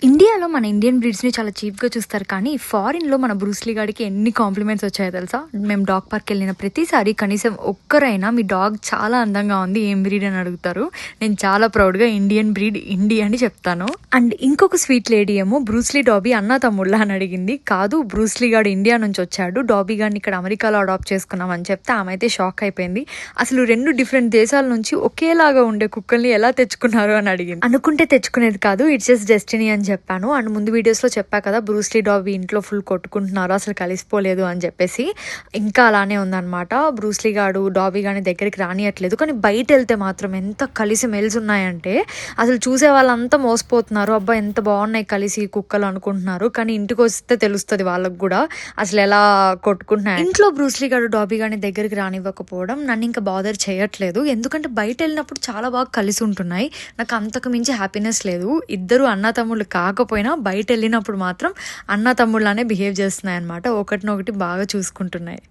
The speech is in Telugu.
ఇండియాలో మన ఇండియన్ బ్రీడ్స్ని చాలా చీప్గా చూస్తారు, కానీ ఫారిన్లో మన బ్రూస్లీ గాడికి ఎన్ని కాంప్లిమెంట్స్ వచ్చాయో తెలుసా. మేము డాగ్ పార్క్ వెళ్ళిన ప్రతిసారి కనీసం ఒక్కరైనా మీ డాగ్ చాలా అందంగా ఉంది, ఏం బ్రీడ్ అని అడుగుతారు. నేను చాలా ప్రౌడ్గా ఇండియన్ బ్రీడ్ ఇండి అని చెప్తాను. అండ్ ఇంకొక స్వీట్ లేడీ ఏమో బ్రూస్లీ డాబీ అన్న తమ్ముళ్ళ అని అడిగింది. కాదు, బ్రూస్లీ గాడు ఇండియా నుంచి వచ్చాడు, డాబీ గాడిని ఇక్కడ అమెరికాలో అడాప్ట్ చేసుకున్నామని చెప్తే ఆమె అయితే షాక్ అయిపోయింది. అసలు రెండు డిఫరెంట్ దేశాల నుంచి ఒకేలాగా ఉండే కుక్కల్ని ఎలా తెచ్చుకున్నారు అని అడిగింది. అనుకుంటే తెచ్చుకునేది కాదు, ఇట్స్ జస్ట్ డెస్టినీ అని చెప్పాను. అండ్ ముందు వీడియోస్లో చెప్పా కదా, బ్రూస్లీ డాబీ ఇంట్లో ఫుల్ కొట్టుకుంటున్నారు, అసలు కలిసిపోలేదు అని చెప్పేసి. ఇంకా అలానే ఉందన్నమాట. బ్రూస్లీ గాడు డాబీ గాని దగ్గరికి రానియట్లేదు, కానీ బయట వెళ్తే మాత్రం ఎంత కలిసి మెలిసి ఉన్నాయంటే అసలు చూసే వాళ్ళంతా మోసపోతున్నారు. అబ్బా ఎంత బాగున్నాయి కలిసి కుక్కలు అనుకుంటున్నారు, కానీ ఇంటికి వస్తే తెలుస్తుంది వాళ్ళకు కూడా అసలు ఎలా కొట్టుకుంటున్నాయి. ఇంట్లో బ్రూస్లీ గాడు డాబీ గాని దగ్గరికి రానివ్వకపోవడం నన్ను ఇంకా బాదర్ చేయట్లేదు, ఎందుకంటే బయట వెళ్ళినప్పుడు చాలా బాగా కలిసి ఉంటున్నాయి. నాకు అంతకు మించి హ్యాపీనెస్ లేదు. ఇద్దరు అన్న తమ్ముళ్ళు కాకపోయినా బయట వెళ్ళినప్పుడు మాత్రం అన్న తమ్ముళ్ళనే బిహేవ్ చేస్తున్నాయి అనమాట, ఒకటినొకటి బాగా చూసుకుంటున్నాయి.